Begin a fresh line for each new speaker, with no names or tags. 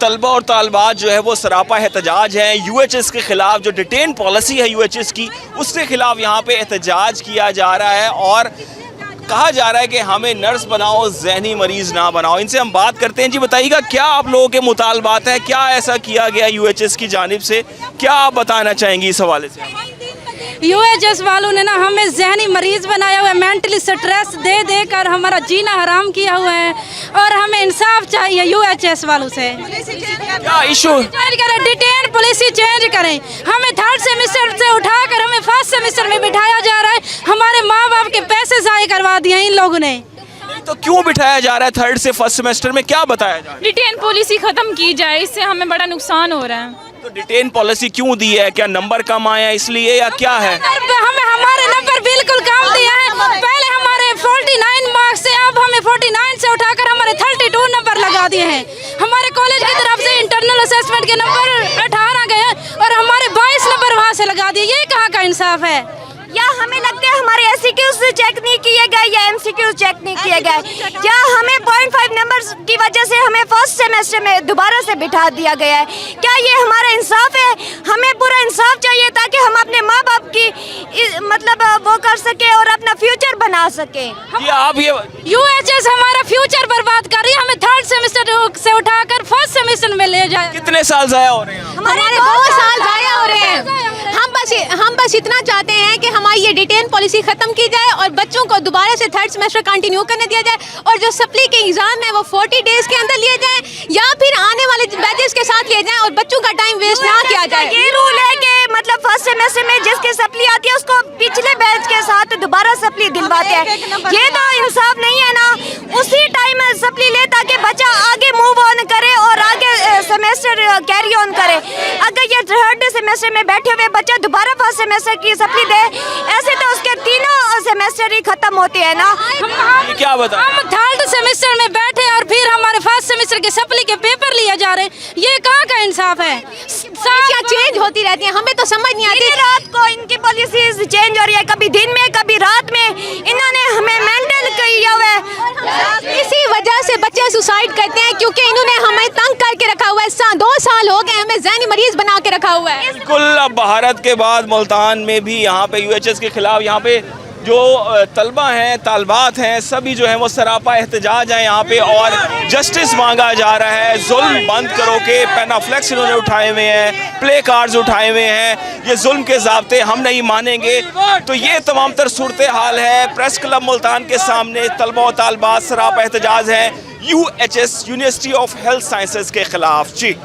तलबा और तालबात जो है वो सरापा एहतजाज हैं। UHS के ख़िलाफ़ जो डिटेन पॉलिसी है UHS की, उसके ख़िलाफ़ यहाँ पे एहतजाज किया जा रहा है और कहा जा रहा है कि हमें नर्स बनाओ, जहनी मरीज़ ना बनाओ। इनसे हम बात करते हैं। जी बताइएगा, क्या आप लोगों के मुतालबात हैं, क्या ऐसा किया गया UHS की जानिब से, क्या आप बताना चाहेंगी इस हवाले से?
UHS वालों ने ना हमें जहनी मरीज बनाया हुआ है, मेंटली स्ट्रेस दे दे कर हमारा जीना हराम किया हुआ है और हमें इंसाफ चाहिए UHS वालों से।
क्या इशू?
चेंज करें, डिटेन पॉलिसी चेंज करें। हमें 3rd सेमेस्टर से उठाकर हमें 1st सेमेस्टर में बिठाया जा रहा है। हमारे माँ बाप के पैसे ज़ाय करवा दिए इन लोगों ने।
तो क्यों बिठाया जा रहा है 3rd से 1st सेमेस्टर में, क्या बताया जा रहा है?
डिटेन पॉलिसी खत्म की जाए, इससे हमें बड़ा नुकसान हो रहा है।
तो डिटेन पॉलिसी क्यों दी है? क्या नंबर कम आए हैं इसलिए या क्या है?
हमें हमारे नंबर बिल्कुल कम दिया है। पहले हमारे 49 मार्क्स से अब हमें 49 से उठाकर हमारे 32 नंबर लगा दिए हैं। हमारे कॉलेज की तरफ से इंटरनल असेसमेंट के नंबर 18 गए और हमारे 22 नंबर वहाँ से लगा दिए। ये कहाँ का इंसाफ है?
या हमें लगता है हमारे SCQs चेक नहीं किए गए या MCQs चेक नहीं किए गए, या हमें 0.5 नंबर की वजह से हमें 1st सेमेस्टर में दोबारा से बिठा दिया गया है। क्या ये हमारा इंसाफ है? हमें पूरा इंसाफ चाहिए ताकि हम अपने माँ बाप की मतलब वो कर सके और अपना फ्यूचर बना सके।
आप ये
UHS हमारा फ्यूचर बर्बाद कर रही है। हमें 3rd सेमेस्टर से उठाकर 1st सेमेस्टर में ले जाए।
कितने साल ज़ाया हो रहे हैं?
हमारे 2 साल ज़ाया हो रहे हैं। हम बस इतना चाहते हैं कि हमारी ये डिटेन पॉलिसी खत्म की जाए और बच्चों को दोबारा से 3rd सेमेस्टर कंटिन्यू करने दिया जाए और जो सप्ली के एग्जाम है वो 40 डेज के अंदर लिए जाए या फिर आने वाले बैचेस के साथ लिए जाए और बच्चों का टाइम वेस्ट ना किया जाए।
ये रूल है कि मतलब 1st सेमेस्टर में जिसकी सप्ली आती है उसको पिछले बैच के साथ दोबारा सप्ली दिलवाते हैं। ये तो इंसाफ नहीं है ना। उसी टाइम सप्ली ले ताकि बच्चा आगे मूव ऑन करे और आगे सेमेस्टर कैरी ऑन करे। अगर ये 3rd सेमेस्टर में बैठे हुए बच्चा दोबारा 1st सेमेस्टर की सप्ली दे, ऐसे तो उसके तीनों सेमेस्टर ही खत्म होते हैं ना।
क्या बता?
हम 3rd सेमेस्टर में बैठे और फिर हमारे 1st सेमेस्टर के सप्ली के पेपर लिए जा रहे हैं। ये कहाँ का इंसाफ है?
क्या चेंज होती रहती है, हमें तो समझ नहीं आती।
रात को इनकी पॉलिसीज चेंज हो रही है, कभी दिन में कभी रात में। इन्होंने हमें मेंटल किया हुआ है।
इसी वजह से बच्चे सुसाइड करते हैं क्योंकि इन्होंने हमें तंग करके रखा हुआ है। 2 साल हो गए हमें जहनी मरीज बना के रखा हुआ है।
बिल्कुल। अब भारत के बाद मुल्तान में भी यहाँ पे UHS के खिलाफ यहाँ पे जो तलबा हैं, तालबात हैं, सभी जो हैं वो सरापा एहतजाज हैं यहाँ पे और जस्टिस मांगा जा रहा है। जुल्म बंद करो के पेनाफ्लेक्स इन्होंने उठाए हुए हैं, प्ले कार्ड्स उठाए हुए हैं। ये जुल्म के ज़ाब्ते हम नहीं मानेंगे। तो ये तमाम तर सूरत हाल है। प्रेस क्लब मुल्तान के सामने तलबा और तालबात सरापा एहतजाज है UHS university of health sciences के खिलाफ। जी।